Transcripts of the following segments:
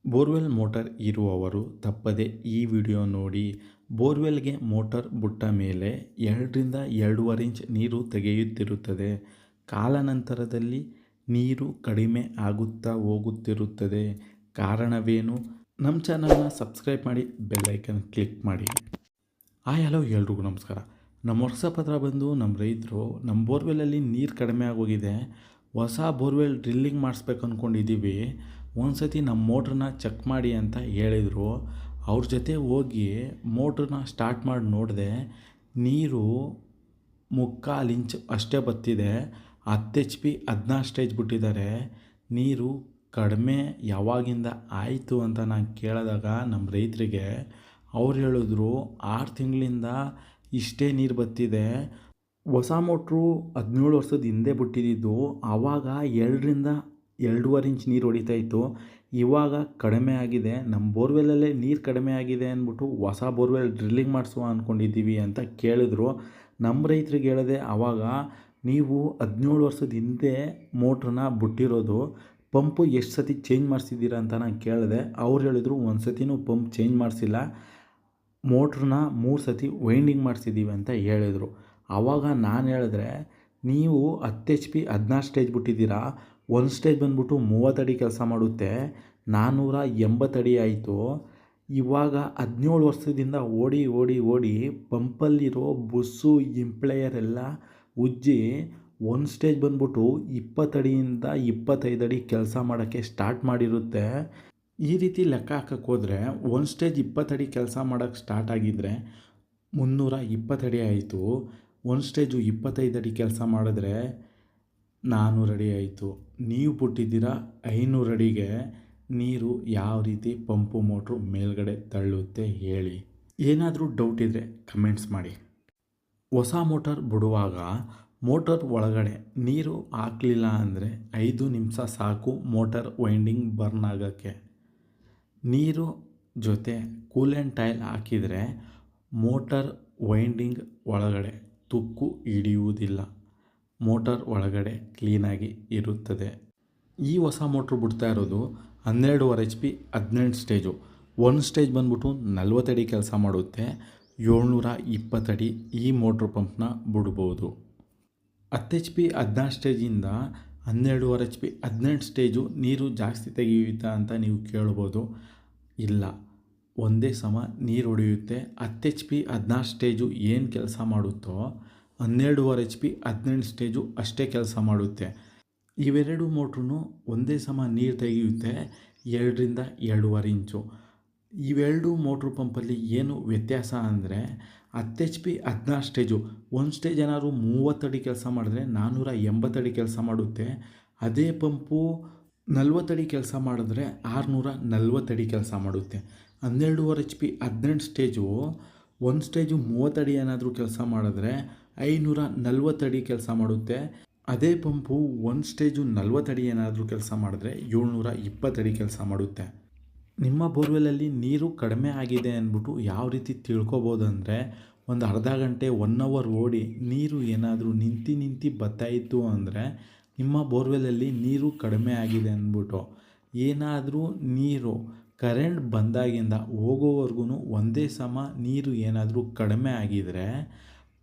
Borewell motor ಇರುವವರು ತಪ್ಪದೆ ಈ ವಿಡಿಯೋ ನೋಡಿ. ಬೋರ್ವೆಲ್ಗೆ ಮೋಟಾರ್ ಬಿಟ್ಟ ಮೇಲೆ 2ರಿಂದ 2.5 ಇಂಚ್ ನೀರು ತೆಗೆಯುತ್ತಿರುತ್ತದೆ. ಕಾಲಾನಂತರದಲ್ಲಿ ನೀರು ಕಡಿಮೆ ಆಗುತ್ತಾ ಹೋಗುತ್ತಿರುತ್ತದೆ. ಕಾರಣವೇನು? ನಮ್ಮ ಚಾನಲ್ನ ಸಬ್ಸ್ಕ್ರೈಬ್ ಮಾಡಿ, ಬೆಲ್ ಐಕನ್ ಕ್ಲಿಕ್ ಮಾಡಿ. ಹಲೋ ಎಲ್ರಿಗೂ ನಮಸ್ಕಾರ. ನಮ್ಮ ವಾಟ್ಸಪ್ ಹತ್ರ ಬಂದು ನಮ್ಮ ರೈತರು ನಮ್ಮ ಬೋರ್ವೆಲಲ್ಲಿ ನೀರು ಕಡಿಮೆ ಆಗೋಗಿದೆ, ಹೊಸ ಬೋರ್ವೆಲ್ ಡ್ರಿಲ್ಲಿಂಗ್ ಮಾಡಿಸ್ಬೇಕು ಅಂದ್ಕೊಂಡಿದ್ದೀವಿ, ಒಂದು ಸತಿ ನಮ್ಮ ಮೋಟ್ರನ್ನ ಚೆಕ್ ಮಾಡಿ ಅಂತ ಹೇಳಿದರು. ಅವ್ರ ಜೊತೆ ಹೋಗಿ ಮೋಟ್ರನ್ನ ಸ್ಟಾರ್ಟ್ ಮಾಡಿ ನೋಡಿದೆ, ನೀರು 3/4 ಇಂಚ್ ಅಷ್ಟೇ ಬರ್ತಿದೆ. 10 HP 16 ಸ್ಟೇಜ್ ಬಿಟ್ಟಿದ್ದಾರೆ. ನೀರು ಕಡಿಮೆ ಯಾವಾಗಿಂದ ಆಯಿತು ಅಂತ ನಾನು ಕೇಳಿದಾಗ ನಮ್ಮ ರೈತರಿಗೆ ಅವ್ರು ಹೇಳಿದ್ರು 6 ತಿಂಗಳಿಂದ ಇಷ್ಟೇ ನೀರು ಬರ್ತಿದೆ. ಹೊಸ ಮೋಟ್ರು 17 ವರ್ಷದ ಹಿಂದೆ ಬಿಟ್ಟಿದ್ದು, ಆವಾಗ 2ರಿಂದ 2.5 ಇಂಚ್ ನೀರು ಹೊಡಿತಾಯಿತ್ತು. ಇವಾಗ ಕಡಿಮೆ ಆಗಿದೆ, ನಮ್ಮ ಬೋರ್ವೆಲ್ಲಲ್ಲೇ ನೀರು ಕಡಿಮೆ ಆಗಿದೆ ಅಂದ್ಬಿಟ್ಟು ಹೊಸ ಬೋರ್ವೆಲ್ ಡ್ರಿಲ್ಲಿಂಗ್ ಮಾಡಿಸುವ ಅಂದ್ಕೊಂಡಿದ್ದೀವಿ ಅಂತ ಕೇಳಿದ್ರು. ನಮ್ಮ ರೈತರಿಗೆ ಹೇಳಿದೆ ಆವಾಗ, ನೀವು 17 ವರ್ಷದ ಹಿಂದೆ ಮೋಟ್ರನ್ನ ಬಿಟ್ಟಿರೋದು, ಪಂಪು ಎಷ್ಟು ಸತಿ ಚೇಂಜ್ ಮಾಡಿಸಿದ್ದೀರಾ ಅಂತ ನಾನು ಕೇಳಿದೆ. ಅವ್ರು ಹೇಳಿದ್ರು ಒಂದು ಸತಿನೂ ಪಂಪ್ ಚೇಂಜ್ ಮಾಡಿಸಿಲ್ಲ, ಮೋಟ್ರನ್ನ 3 ಸತಿ ವೈಂಡಿಂಗ್ ಮಾಡಿಸಿದ್ದೀವಿ ಅಂತ ಹೇಳಿದರು. ಆವಾಗ ನಾನು ಹೇಳಿದ್ರೆ, ನೀವು 10 HP 16 ಸ್ಟೇಜ್ ಬಿಟ್ಟಿದ್ದೀರಾ, ಒಂದು ಸ್ಟೇಜ್ ಬಂದ್ಬಿಟ್ಟು 30 ಅಡಿ ಕೆಲಸ ಮಾಡುತ್ತೆ, 480 ಅಡಿ ಆಯಿತು. ಇವಾಗ 17 ವರ್ಷದಿಂದ ಓಡಿ ಓಡಿ ಓಡಿ ಪಂಪಲ್ಲಿರೋ ಬುಸ್ಸು ಇಂಪ್ಲೇಯರ್ ಎಲ್ಲ ಉಜ್ಜಿ ಒಂದು ಸ್ಟೇಜ್ ಬಂದ್ಬಿಟ್ಟು 20 ಅಡಿಯಿಂದ 25 ಅಡಿ ಕೆಲಸ ಮಾಡೋಕ್ಕೆ ಸ್ಟಾರ್ಟ್ ಮಾಡಿರುತ್ತೆ. ಈ ರೀತಿ ಲೆಕ್ಕ ಹಾಕಕ್ಕೆ ಹೋದರೆ ಒಂದು ಸ್ಟೇಜ್ 20 ಅಡಿ ಕೆಲಸ ಮಾಡೋಕ್ಕೆ ಸ್ಟಾರ್ಟ್ ಆಗಿದ್ದರೆ 320 ಅಡಿ ಆಯಿತು. ಒಂದು ಸ್ಟೇಜು 25 ಅಡಿ ಕೆಲಸ ಮಾಡಿದ್ರೆ 400 ಅಡಿ ಆಯಿತು. ನೀವು ಬಿಟ್ಟಿದ್ದೀರಾ 500 ಅಡಿಗೆ. ನೀರು ಯಾವ ರೀತಿ ಪಂಪು ಮೋಟ್ರು ಮೇಲ್ಗಡೆ ತಳ್ಳುತ್ತೆ ಹೇಳಿ? ಏನಾದರೂ ಡೌಟ್ ಇದ್ದರೆ ಕಮೆಂಟ್ಸ್ ಮಾಡಿ. ಹೊಸ ಮೋಟಾರ್ ಬಿಡುವಾಗ ಮೋಟಾರ್ ಒಳಗಡೆ ನೀರು ಹಾಕಲಿಲ್ಲ ಅಂದರೆ 5 ನಿಮಿಷ ಸಾಕು ಮೋಟಾರ್ ವೈಂಡಿಂಗ್ ಬರ್ನ್ ಆಗೋಕ್ಕೆ. ನೀರು ಜೊತೆ ಕೂಲೆಂಟ್ ಆಯಿಲ್ ಹಾಕಿದರೆ ಮೋಟಾರ್ ವೈಂಡಿಂಗ್ ಒಳಗಡೆ ತುಕ್ಕು ಹಿಡಿಯುವುದಿಲ್ಲ, ಮೋಟಾರ್ ಒಳಗಡೆ ಕ್ಲೀನಾಗಿ ಇರುತ್ತದೆ. ಈ ಹೊಸ ಮೋಟ್ರು ಬಿಡ್ತಾ ಇರೋದು 12.5 HP 18 ಸ್ಟೇಜು. ಒಂದು ಸ್ಟೇಜ್ ಬಂದ್ಬಿಟ್ಟು 40 ಅಡಿ ಕೆಲಸ ಮಾಡುತ್ತೆ, 720 ಅಡಿ ಈ ಮೋಟ್ರು ಪಂಪ್ನ ಬಿಡ್ಬೋದು. 10 HP 16 ಸ್ಟೇಜಿಂದ 12.5 HP 18 ಸ್ಟೇಜು ನೀರು ಜಾಸ್ತಿ ತೆಗೆಯುತ್ತಾ ಅಂತ ನೀವು ಕೇಳ್ಬೋದು. ಇಲ್ಲ, ಒಂದೇ ಸಮ ನೀರು ಹೊಡೆಯುತ್ತೆ. 10 HP 16 ಸ್ಟೇಜು ಏನು ಕೆಲಸ ಮಾಡುತ್ತೋ 12.5 HP 18 ಸ್ಟೇಜು ಅಷ್ಟೇ ಕೆಲಸ ಮಾಡುತ್ತೆ. ಇವೆರಡು ಮೋಟ್ರೂ ಒಂದೇ ಸಮ ನೀರು ತೆಗೆಯುತ್ತೆ, 2ರಿಂದ 2.5 ಇಂಚು. ಇವೆರಡು ಮೋಟ್ರು ಪಂಪಲ್ಲಿ ಏನು ವ್ಯತ್ಯಾಸ ಅಂದರೆ 10 HP 16 ಸ್ಟೇಜು ಒಂದು ಸ್ಟೇಜ್ ಏನಾದರೂ 30 ಅಡಿ ಕೆಲಸ ಮಾಡಿದ್ರೆ 480 ಅಡಿ ಕೆಲಸ ಮಾಡುತ್ತೆ. ಅದೇ ಪಂಪು 40 ಅಡಿ ಕೆಲಸ ಮಾಡಿದ್ರೆ 640 ಅಡಿ ಕೆಲಸ ಮಾಡುತ್ತೆ. 12.5 HP 18 ಸ್ಟೇಜು ಒಂದು ಸ್ಟೇಜು 30 ಅಡಿ ಏನಾದರೂ ಕೆಲಸ ಮಾಡಿದ್ರೆ 540 ಅಡಿ ಕೆಲಸ ಮಾಡುತ್ತೆ. ಅದೇ ಪಂಪು ಒಂದು ಸ್ಟೇಜು 40 ಅಡಿ ಏನಾದರೂ ಕೆಲಸ ಮಾಡಿದ್ರೆ 720 ಅಡಿ ಕೆಲಸ ಮಾಡುತ್ತೆ. ನಿಮ್ಮ ಬೋರ್ವೆಲಲ್ಲಿ ನೀರು ಕಡಿಮೆ ಆಗಿದೆ ಅಂದ್ಬಿಟ್ಟು ಯಾವ ರೀತಿ ತಿಳ್ಕೊಬೋದು ಅಂದರೆ, ಒಂದು ಅರ್ಧ ಗಂಟೆ 1 ಅವರ್ ಓಡಿ ನೀರು ಏನಾದರೂ ನಿಂತು ಬರ್ತಾಯಿತ್ತು ಅಂದರೆ ನಿಮ್ಮ ಬೋರ್ವೆಲಲ್ಲಿ ನೀರು ಕಡಿಮೆ ಆಗಿದೆ ಅಂದ್ಬಿಟ್ಟು. ಏನಾದರೂ ನೀರು ಕರೆಂಟ್ ಬಂದಾಗಿಂದ ಹೋಗೋವರೆಗೂ ಒಂದೇ ಸಮ ನೀರು ಏನಾದರೂ ಕಡಿಮೆ ಆಗಿದರೆ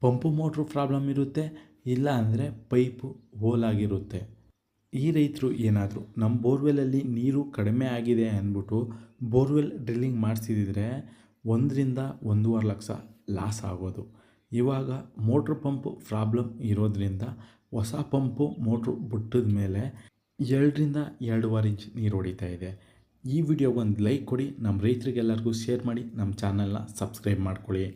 ಪಂಪು ಮೋಟ್ರು ಪ್ರಾಬ್ಲಮ್ ಇರುತ್ತೆ, ಇಲ್ಲ ಅಂದರೆ ಪೈಪು ಹೋಲಾಗಿರುತ್ತೆ. ಈ ರೈತರು ಏನಾದರೂ ನಮ್ಮ ಬೋರ್ವೆಲಲ್ಲಿ ನೀರು ಕಡಿಮೆ ಆಗಿದೆ ಅಂದ್ಬಿಟ್ಟು ಬೋರ್ವೆಲ್ ಡ್ರಿಲ್ಲಿಂಗ್ ಮಾಡಿಸಿದ್ರೆ 1ರಿಂದ 1.5 ಲಕ್ಷ ಲಾಸ್ ಆಗೋದು. ಇವಾಗ ಮೋಟ್ರ್ ಪಂಪು ಪ್ರಾಬ್ಲಮ್ ಇರೋದ್ರಿಂದ ಹೊಸ ಪಂಪು ಮೋಟ್ರು ಬಿಟ್ಟಿದ ಮೇಲೆ 2ರಿಂದ 2.5 ಇಂಚ್ ನೀರು ಹೊಡಿತಾ ಇದೆ. ಈ ವಿಡಿಯೋಗೊಂದು ಲೈಕ್ ಕೊಡಿ, ನಮ್ಮ ರೈತರಿಗೆಲ್ಲರಿಗೂ ಶೇರ್ ಮಾಡಿ, ನಮ್ಮ ಚಾನಲ್ನ ಸಬ್ಸ್ಕ್ರೈಬ್ ಮಾಡ್ಕೊಳ್ಳಿ.